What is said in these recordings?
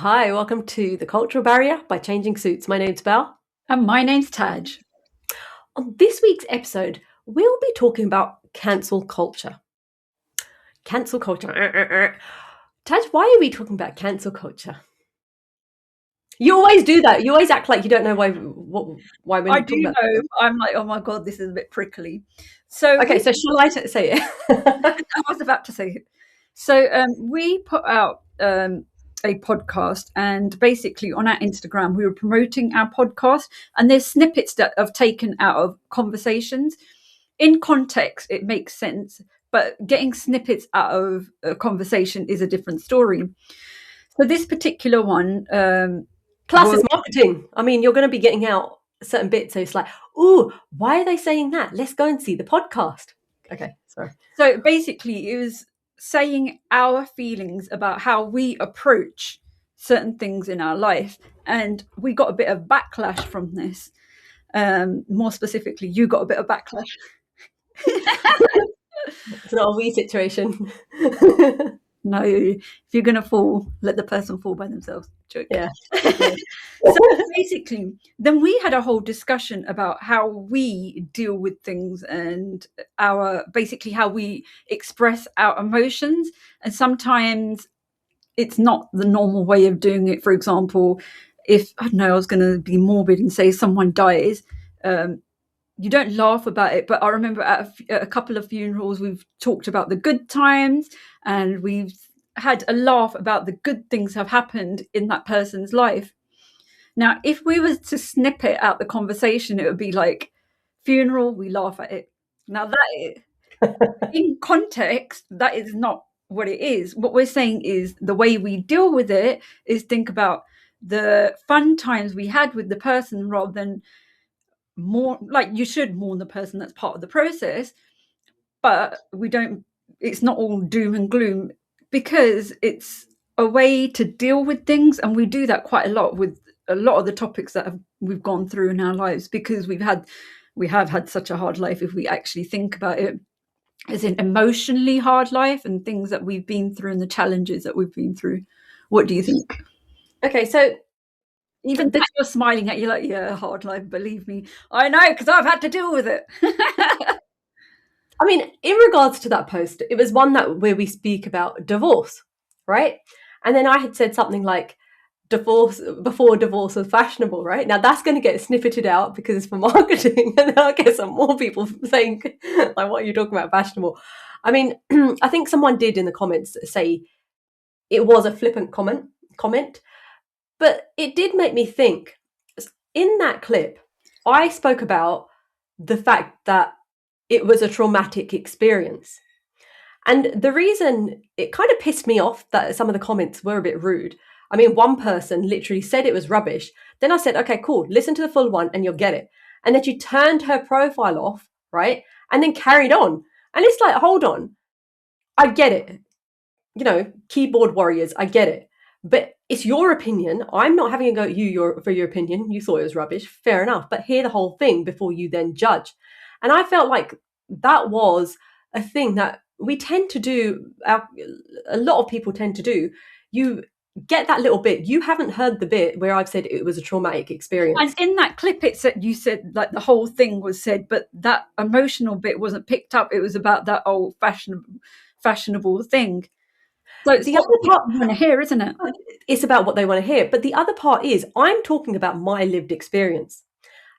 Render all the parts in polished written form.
Hi, welcome to The Cultural Barrier by Changing Suits. My name's Belle. And my name's Taj. On this week's episode, we'll be talking about cancel culture. Cancel culture. Taj, why are we talking about cancel culture? You always do that. You always act like you don't know why we're I talking do about know. I'm like, oh my God, this is a bit prickly. So Okay, so shall I say it? I was about to say it. So we put out a podcast, and basically on our Instagram, we were promoting our podcast, and there's snippets that I've taken out of conversations. In context, it makes sense, but getting snippets out of a conversation is a different story. So this particular one, Plus, it's marketing. I mean, you're going to be getting out certain bits, so it's like, ooh, why are they saying that? Let's go and see the podcast. Okay, sorry. So basically, it was saying our feelings about how we approach certain things in our life, and we got a bit of backlash from this. More specifically, you got a bit of backlash. It's not a we situation. No, if you're going to fall, let the person fall by themselves. Joke. Yeah. So basically, then we had a whole discussion about how we deal with things and basically how we express our emotions. And sometimes it's not the normal way of doing it. For example, if, I don't know, I was going to be morbid and say someone dies, you don't laugh about it. But I remember at a couple of funerals, we've talked about the good times, and we've had a laugh about the good things have happened in that person's life. Now, if we were to snip it out the conversation, it would be like, funeral, we laugh at it. Now, in context, that is not what it is. What we're saying is the way we deal with it is think about the fun times we had with the person, rather than more like, you should mourn the person, that's part of the process, but it's not all doom and gloom, because it's a way to deal with things. And we do that quite a lot with a lot of the topics that we've gone through in our lives, because we have had such a hard life, if we actually think about it, as in emotionally hard life, and things that we've been through and the challenges that we've been through. What do you think? Okay, so even that you're smiling at, you're like, yeah, hard life, believe me, I know, because I've had to deal with it. I mean, in regards to that post, it was one where we speak about divorce, right? And then I had said something like, divorce before divorce was fashionable, right? Now that's going to get snippeted out because it's for marketing, and then I'll get some more people saying, like, what are you talking about, fashionable? I mean, I think someone did in the comments say it was a flippant comment, but it did make me think. In that clip, I spoke about the fact that it was a traumatic experience. And the reason it kind of pissed me off that some of the comments were a bit rude. I mean, one person literally said it was rubbish. Then I said, okay, cool, listen to the full one and you'll get it. And then she turned her profile off, right? And then carried on. And it's like, hold on, I get it. You know, keyboard warriors, I get it. But it's your opinion. I'm not having a go at you for your opinion. You thought it was rubbish. Fair enough. But hear the whole thing before you then judge. And I felt like that was a thing that we tend to do. A lot of people tend to do. You get that little bit. You haven't heard the bit where I've said it was a traumatic experience. And in that clip, it said, you said like the whole thing was said, but that emotional bit wasn't picked up. It was about that old fashionable thing. So it's the other part you want to hear, isn't it? It's about what they want to hear. But the other part is, I'm talking about my lived experience.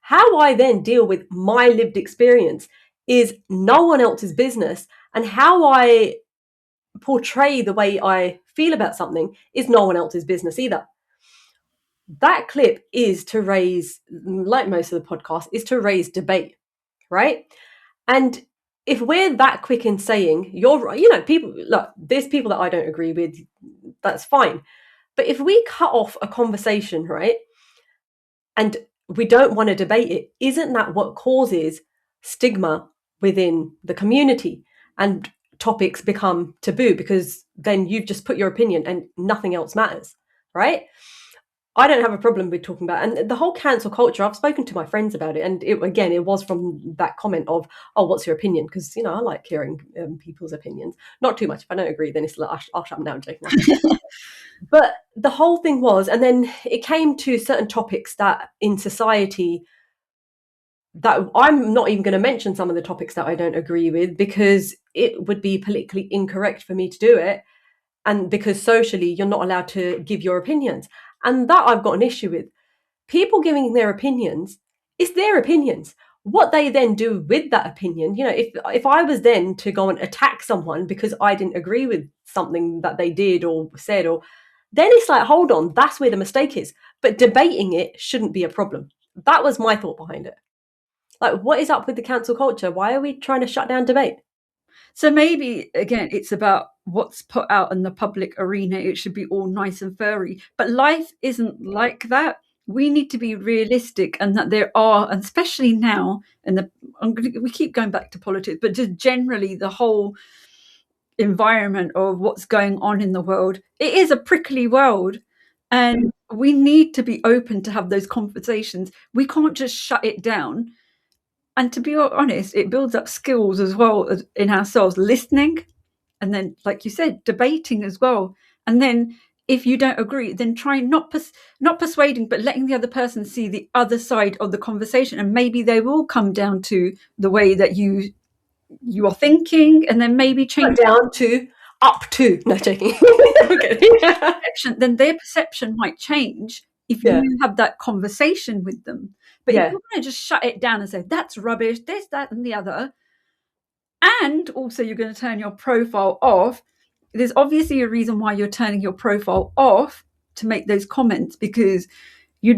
How I then deal with my lived experience is no one else's business. And how I portray the way I feel about something is no one else's business either. That clip is to raise, like most of the podcast, is to raise debate, right? And if we're that quick in saying, you're right, people, look, there's people that I don't agree with, that's fine. But if we cut off a conversation, right, and we don't want to debate it, isn't that what causes stigma within the community? And topics become taboo because then you've just put your opinion and nothing else matters, right? I don't have a problem with talking about it. And the whole cancel culture, I've spoken to my friends about it. And it was from that comment of, oh, what's your opinion? Because, I like hearing people's opinions. Not too much. If I don't agree, then it's like, I'll shut them down, Jake. But the whole thing was, and then it came to certain topics that in society, that I'm not even going to mention some of the topics that I don't agree with, because it would be politically incorrect for me to do it. And because socially, you're not allowed to give your opinions. And that I've got an issue with. People giving their opinions, it's their opinions. What they then do with that opinion, if I was then to go and attack someone because I didn't agree with something that they did or said, or then it's like, hold on, that's where the mistake is. But debating it shouldn't be a problem. That was my thought behind it. Like, what is up with the cancel culture? Why are we trying to shut down debate? So maybe again, it's about what's put out in the public arena. It should be all nice and furry, but life isn't like that. We need to be realistic, and that there are, and especially now, we keep going back to politics, but just generally the whole environment of what's going on in the world. It is a prickly world, and we need to be open to have those conversations. We can't just shut it down. And to be honest, it builds up skills as well in ourselves, listening, and then, like you said, debating as well. And then if you don't agree, then try not persuading, but letting the other person see the other side of the conversation, and maybe they will come down to the way that you are thinking, and then maybe change down to up to. No, joking. perception. Then their perception might change if you have that conversation with them. But if you're going to just shut it down and say that's rubbish, this, that, and the other, and also you're going to turn your profile off, there's obviously a reason why you're turning your profile off to make those comments, because you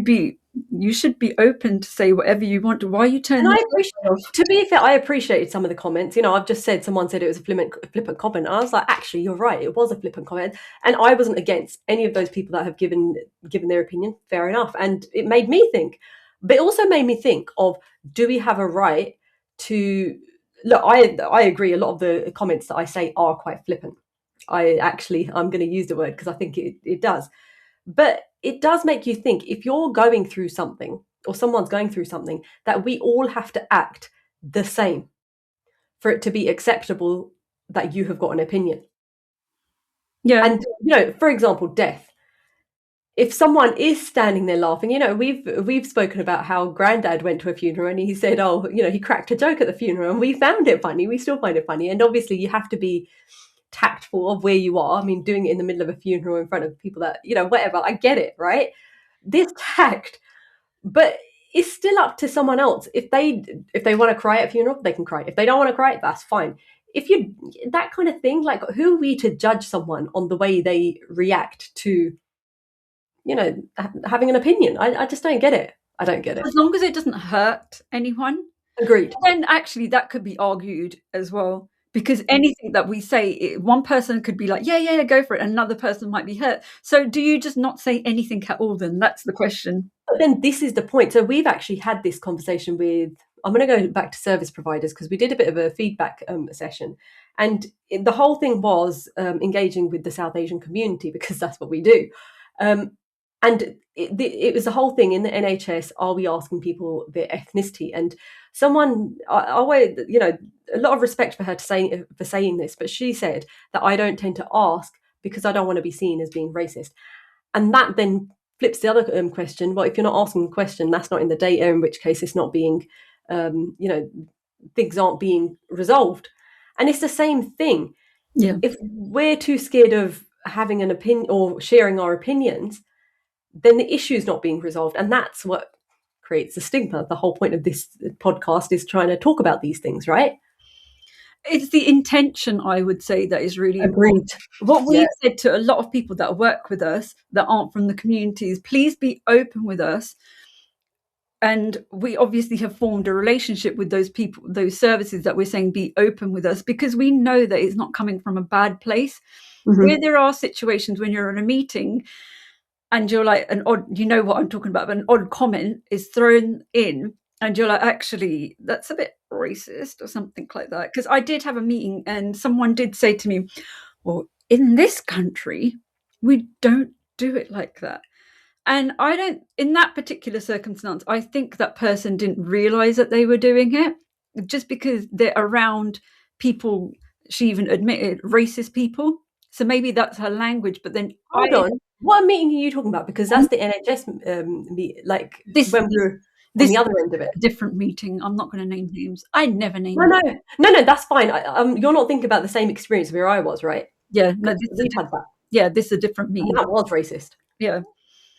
should be open to say whatever you want to. Why are you turning? To be fair, I appreciated some of the comments. I've just said, someone said it was a flippant comment. I was like, actually, you're right. It was a flippant comment. And I wasn't against any of those people that have given their opinion. Fair enough. And it made me think. But it also made me think of, do we have a right to... Look, I agree. A lot of the comments that I say are quite flippant. I'm going to use the word because I think it does. But it does make you think, if you're going through something, or someone's going through something, that we all have to act the same for it to be acceptable that you have got an opinion. Yeah. And, for example, death. If someone is standing there laughing, we've spoken about how Granddad went to a funeral and he said, oh, he cracked a joke at the funeral, and we found it funny. We still find it funny. And obviously you have to be tactful of where you are. I mean, doing it in the middle of a funeral in front of people that, whatever, I get it, right? There's tact, but it's still up to someone else. If they want to cry at a funeral, they can cry. If they don't want to cry, that's fine. If you, that kind of thing, like, who are we to judge someone on the way they react to, having an opinion? I just don't get it. I don't get it. As long as it doesn't hurt anyone. Agreed. Then actually that could be argued as well, because anything that we say, one person could be like, yeah, go for it. Another person might be hurt. So do you just not say anything at all then? That's the question. But then this is the point. So we've actually had this conversation with, I'm going to go back to service providers, because we did a bit of a feedback session. And the whole thing was engaging with the South Asian community, because that's what we do. And it was the whole thing in the NHS. Are we asking people their ethnicity? And someone, a lot of respect for her for saying this, but she said that I don't tend to ask because I don't want to be seen as being racist. And that then flips the other question. Well, if you're not asking the question, that's not in the data, in which case it's not being, things aren't being resolved. And it's the same thing. Yeah. If we're too scared of having an opinion or sharing our opinions, then the issue is not being resolved. And that's what creates the stigma. The whole point of this podcast is trying to talk about these things, right? It's the intention, I would say, that is really important. What we've said to a lot of people that work with us that aren't from the communities, please be open with us. And we obviously have formed a relationship with those people, those services that we're saying be open with us, because we know that it's not coming from a bad place. Mm-hmm. Where there are situations when you're in a meeting and you're like, an odd, you know what I'm talking about, but an odd comment is thrown in and you're like, actually, that's a bit racist or something like that. Because I did have a meeting and someone did say to me, well, in this country, we don't do it like that. And I don't, in that particular circumstance, I think that person didn't realize that they were doing it just because they're around people, she even admitted, racist people. So maybe that's her language. But then Hold on. What meeting are you talking about? Because that's the NHS like This when we were on this the is other end of it. a different meeting. I'm not going to name names. I never No, name. no, no, no. That's fine. You're not thinking about the same experience where I was, right? Yeah, no, Because we've had that, this is a different and meeting. that was racist. Yeah,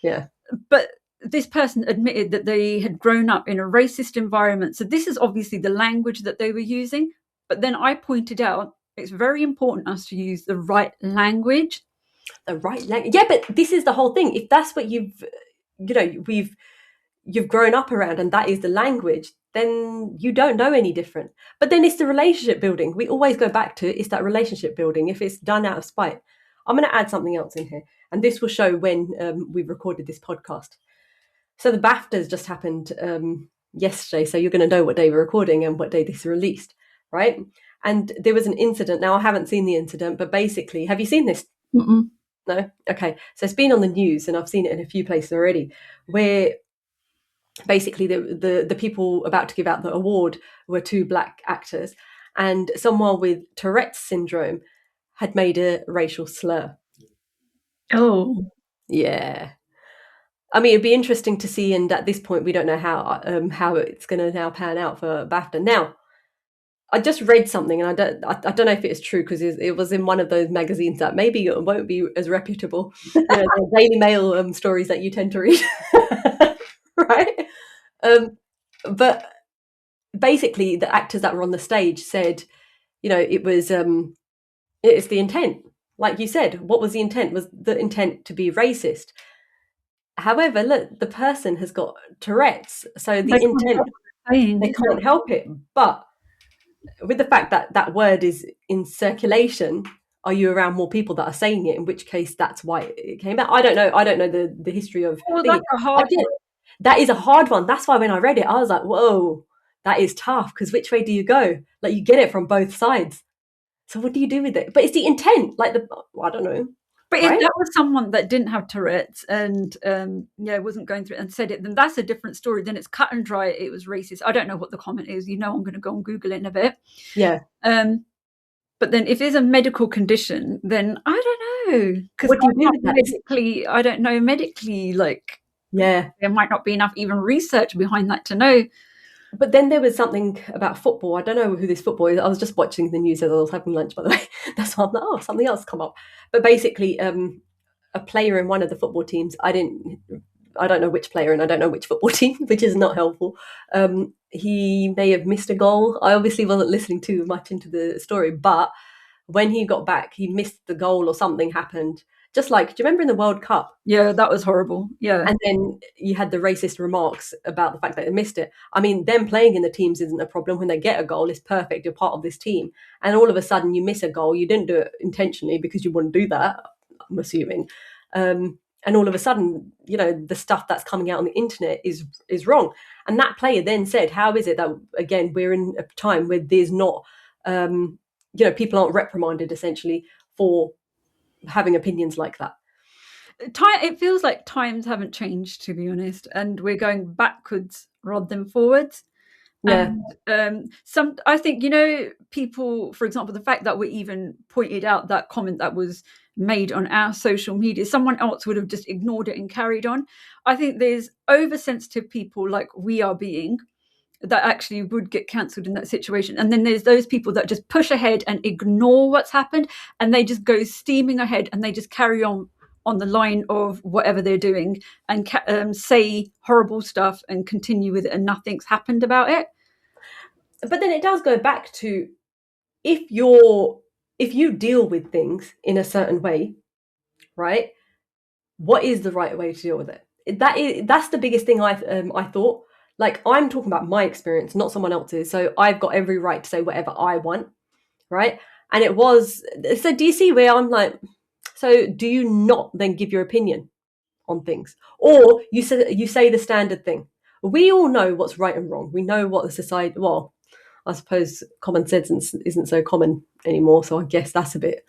Yeah. but this person admitted that they had grown up in a racist environment. So this is obviously the language that they were using. But then I pointed out it's very important us to use the right language. The right language. Yeah, but this is the whole thing. If that's what you've grown up around and that is the language, then you don't know any different. But then it's the relationship building. We always go back to it's that relationship building if it's done out of spite. I'm going to add something else in here, and this will show when we've recorded this podcast. So the BAFTAs just happened yesterday, so you're going to know what day we're recording and what day this is released, right? And there was an incident. Now I haven't seen the incident, but basically, have you seen this? Mm-mm. No? Okay. So it's been on the news and I've seen it in a few places already where basically the people about to give out the award were two black actors, and someone with Tourette's syndrome had made a racial slur. Oh, Yeah. I mean, it'd be interesting to see, and at this point, we don't know how it's going to now pan out for BAFTA. Now, I just read something, and I don't know if it's true because it was in one of those magazines that maybe it won't be as reputable, the Daily Mail stories that you tend to read, right? But basically, the actors that were on the stage said, it was it's the intent, like you said. What was the intent? Was the intent to be racist? However, look, the person has got Tourette's, so the they can't intent, help saying, they can't help it. But with the fact that that word is in circulation, are you around more people that are saying it? In which case, that's why it came out. I don't know. I don't know the history of well, thingy. that's a hard one. That is a hard one. That's why when I read it, I was like, whoa, that is tough. Because which way do you go? Like you get it from both sides. So what do you do with it? But it's the intent. Like I don't know. But if Right? that was someone that didn't have Tourette's and wasn't going through it and said it, then that's a different story. Then it's cut and dry. It was racist. I don't know what the comment is. I'm going to go and Google it in a bit. Yeah. But then if it's a medical condition, then I don't know, because What do you do with that? medically, I don't know medically. Like, Yeah. there might not be enough even research behind that to know. But then there was something about football. I don't know who this football is. I was just watching the news as I was having lunch, by the way. That's why I'm like, oh, something else come up. But basically, a player in one of the football teams, I don't know which player and I don't know which football team, which is not helpful. He may have missed a goal. I obviously wasn't listening too much into the story, but when he got back, he missed the goal or something happened. Just like, do you remember in the World Cup? Yeah, that was horrible. Yeah. And then you had the racist remarks about the fact that they missed it. I mean, them playing in the teams isn't a problem. When they get a goal, it's perfect. You're part of this team. And all of a sudden you miss a goal. You didn't do it intentionally because you wouldn't do that, I'm assuming. And all of a sudden, the stuff that's coming out on the internet is wrong. And that player then said, how is it that, again, we're in a time where there's not, people aren't reprimanded essentially for having opinions like that. It feels like times haven't changed, to be honest, and we're going backwards rather than forwards. Yeah. And I think, people, for example, the fact that we even pointed out that comment that was made on our social media, someone else would have just ignored it and carried on. I think there's oversensitive people like we are being that actually would get cancelled in that situation. And then there's those people that just push ahead and ignore what's happened, and they just go steaming ahead and they just carry on the line of whatever they're doing and say horrible stuff and continue with it, and nothing's happened about it. But then it does go back to if you deal with things in a certain way, right? What is the right way to deal with it? That's the biggest thing I thought. Like, I'm talking about my experience, not someone else's. So I've got every right to say whatever I want, right? And it was so. Do you see where I'm like? So do you not then give your opinion on things, or you say the standard thing? We all know what's right and wrong. We know what the society. Well, I suppose common sense isn't so common anymore. So I guess that's a bit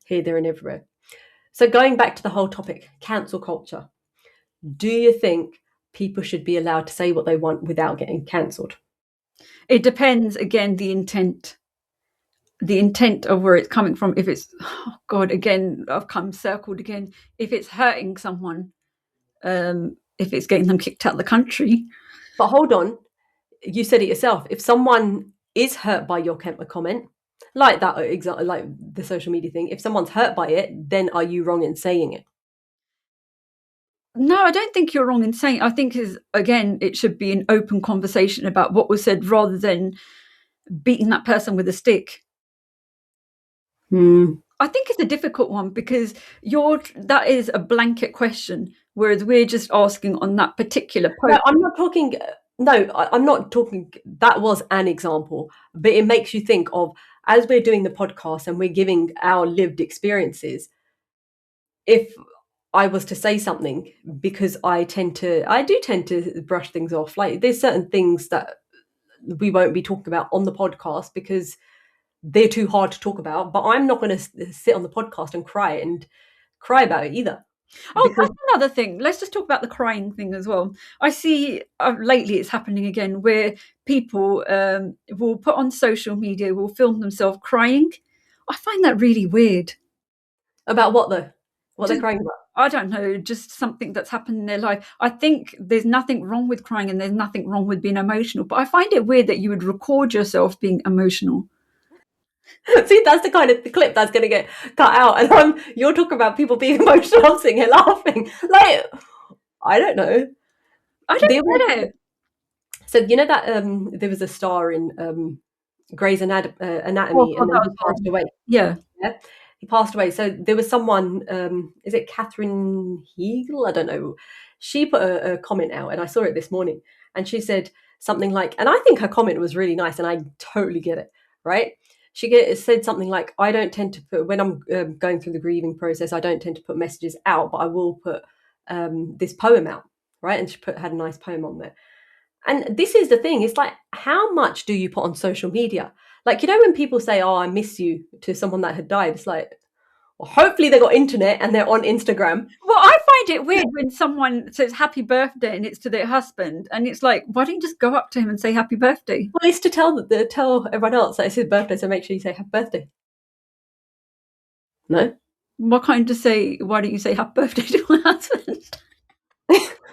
here, there, and everywhere. So going back to the whole topic, cancel culture. Do you think people should be allowed to say what they want without getting cancelled? It depends, again, the intent. the intent of where it's coming from. If it's, oh God, again, I've come circled again. If it's hurting someone, if it's getting them kicked out of the country. But hold on, you said it yourself. If someone is hurt by your comment, like that example, like the social media thing, if someone's hurt by it, then are you wrong in saying it? No, I don't think you're wrong in saying. I think again, it should be an open conversation about what was said rather than beating that person with a stick. I think it's a difficult one because that is a blanket question, whereas we're just asking on that particular post. No, I'm not talking. No, I'm not talking. That was an example, but it makes you think of, as we're doing the podcast and we're giving our lived experiences. If I was to say something, because I do tend to brush things off. Like there's certain things that we won't be talking about on the podcast because they're too hard to talk about. But I'm not going to sit on the podcast and cry about it either. Oh, because that's another thing. Let's just talk about the crying thing as well. I see lately it's happening again where people will put on social media, will film themselves crying. I find that really weird. About what though? What they're crying about? I don't know, just something that's happened in their life. I think there's nothing wrong with crying and there's nothing wrong with being emotional. But I find it weird that you would record yourself being emotional. See, that's the kind of the clip that's going to get cut out. And you're talking about people being emotional. I'm sitting here laughing. Like, I don't know. I don't get it. So, you know that there was a star in Grey's Anatomy and then he passed away. Yeah. He passed away. So there was someone, is it Catherine Hegel? I don't know. She put a comment out and I saw it this morning. And she said something like, and I think her comment was really nice and I totally get it, right? She said something like, I don't tend to put, when I'm going through the grieving process, I don't tend to put messages out, but I will put this poem out, right? And she had a nice poem on there. And this is the thing, it's like, how much do you put on social media? Like, you know, when people say, oh, I miss you to someone that had died, it's like, well, hopefully they got internet and they're on Instagram. Well, I find it weird when someone says happy birthday and it's to their husband. And it's like, why don't you just go up to him and say happy birthday? Well, it's to tell everyone else that it's his birthday, so make sure you say happy birthday. No? Why can't you just say, why don't you say happy birthday to my husband?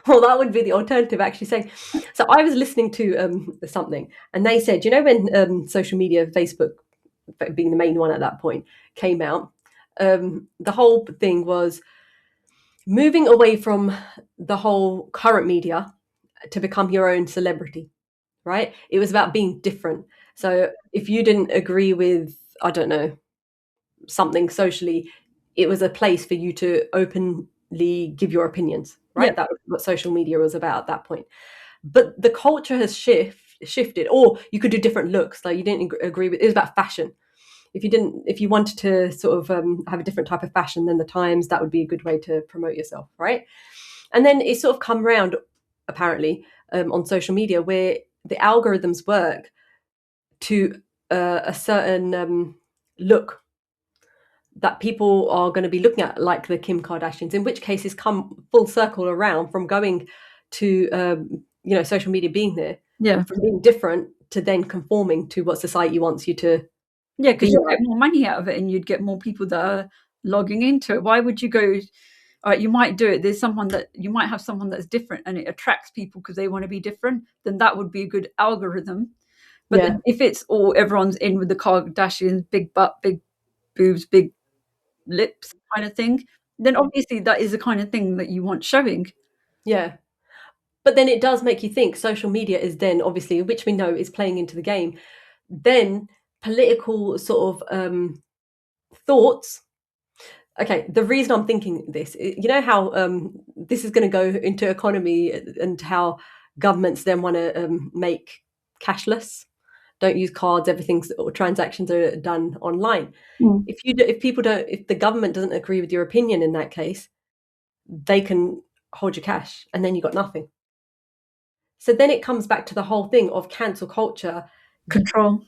Well, that would be the alternative, actually saying. So I was listening to something, and they said, you know, when social media, Facebook being the main one at that point, came out, the whole thing was moving away from the whole current media to become your own celebrity, right? It was about being different. So if you didn't agree with, I don't know, something socially, it was a place for you to openly give your opinions, right? Yeah. That was what social media was about at that point. But the culture has shifted, or you could do different looks. Like you didn't agree with, it was about fashion. If you wanted to sort of have a different type of fashion than the times, that would be a good way to promote yourself, right? And then it's sort of come around, apparently, on social media where the algorithms work to a certain look that people are going to be looking at, like the Kim Kardashians, in which case it's come full circle around from going to, social media being there, from being different to then conforming to what society wants you to. Yeah, because you'll get more money out of it and you'd get more people that are logging into it. Why would you go, all right, you might do it. You might have someone that's different and it attracts people because they want to be different. Then that would be a good algorithm. But then if it's everyone's in with the Kardashians, big butt, big boobs, big lips kind of thing, then obviously that is the kind of thing that you want showing. Yeah. But then it does make you think social media is then obviously, which we know is playing into the game, then political sort of thoughts. Okay, the reason I'm thinking this, you know how this is going to go into economy and how governments then want to make cashless, don't use cards, everything's or transactions are done online. If the government doesn't agree with your opinion in that case, they can hold your cash and then you got nothing. So then it comes back to the whole thing of cancel culture, controlling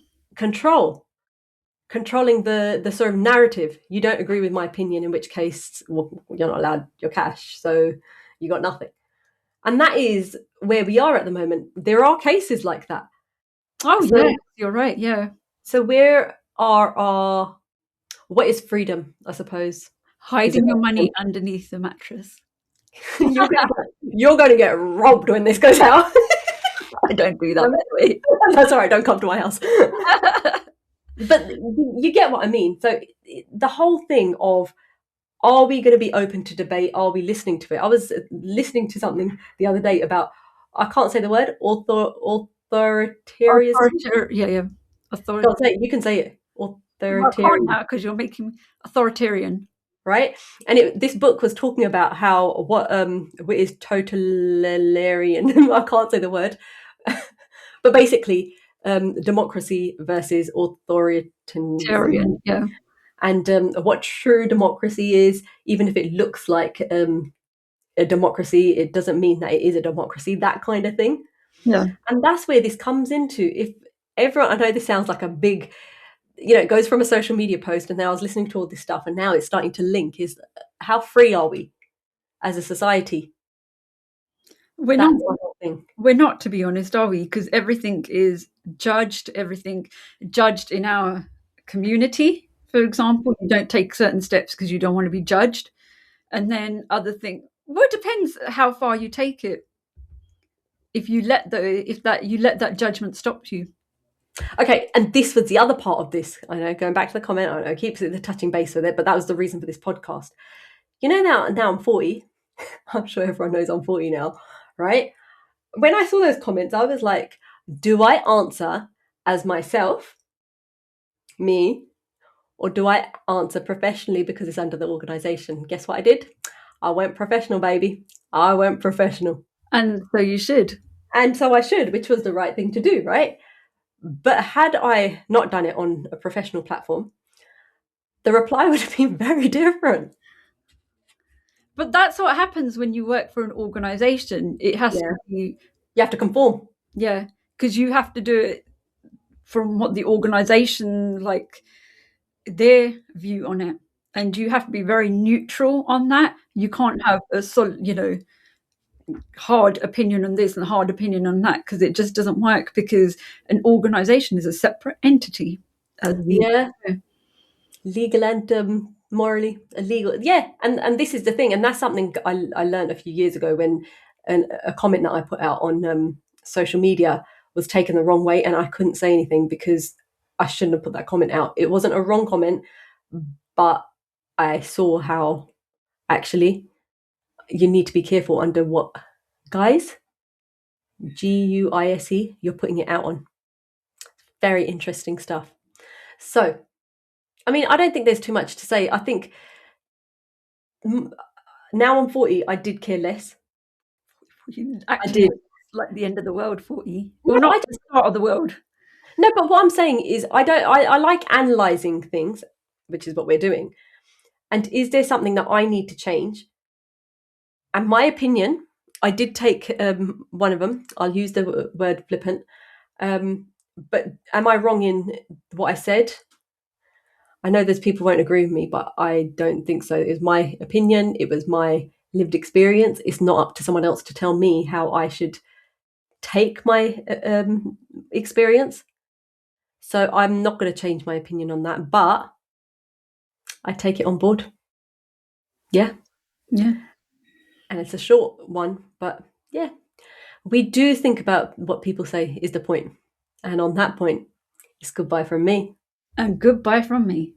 the sort of narrative. You don't agree with my opinion, in which case, well, you're not allowed your cash, so you got nothing. And that is where we are at the moment. There are cases like that. Oh, so, yeah, you're right. Yeah. So are what is freedom, I suppose. Hiding your money underneath the mattress. You're going to get robbed when this goes out. I don't do that, by the way. That's all right. Don't come to my house. But you get what I mean. So the whole thing of, are we going to be open to debate? Are we listening to it? I was listening to something the other day about, I can't say the word, authoritarianism. Yeah. You can say it. I can't now because you're making authoritarian. Right? And this book was talking about how what is totalitarian. I can't say the word. But basically, democracy versus authoritarianism. Yeah. And what true democracy is, even if it looks like a democracy, it doesn't mean that it is a democracy, that kind of thing. Yeah. And that's where this comes into. If everyone, I know this sounds like a big, it goes from a social media post, and now I was listening to all this stuff, and now it's starting to link, is how free are we as a society? We're not, to be honest, are we? Because everything is judged, in our community. For example, you don't take certain steps because you don't want to be judged. And then other things, well, it depends how far you take it. If you let that judgment stop you. Okay, and this was the other part of this. I know, going back to the comment, I know, keeps the touching base with it, but that was the reason for this podcast. Now I'm 40. I'm sure everyone knows I'm 40 now, right? When I saw those comments, I was like, do I answer as myself, me, or do I answer professionally because it's under the organization? Guess what I did? I went professional, baby. I went professional. And so you should. And so I should, which was the right thing to do, right? But had I not done it on a professional platform, the reply would have been very different. But that's what happens when you work for an organization. It has to be... You have to conform. Yeah, because you have to do it from what the organization, like, their view on it. And you have to be very neutral on that. You can't have a solid, hard opinion on this and hard opinion on that, because it just doesn't work, because an organization is a separate entity. Legal and morally illegal. Yeah, and this is the thing, and that's something I learned a few years ago when a comment that I put out on social media was taken the wrong way, and I couldn't say anything because I shouldn't have put that comment out. It wasn't a wrong comment, but I saw how actually you need to be careful under what guise, GUISE, you're putting it out on. Very interesting stuff. So, I mean, I don't think there's too much to say. I think now I'm 40, I did care less. Actually, I did. Like the end of the world, 40. Well, not the start of the world. No, but what I'm saying is I like analysing things, which is what we're doing. And is there something that I need to change? And my opinion, I did take one of them. I'll use the word flippant. But am I wrong in what I said? I know there's people won't agree with me, but I don't think so. It was my opinion. It was my lived experience. It's not up to someone else to tell me how I should take my experience. So I'm not going to change my opinion on that, but I take it on board. Yeah. And it's a short one, but yeah, we do think about what people say is the point. And on that point, it's goodbye from me. And goodbye from me.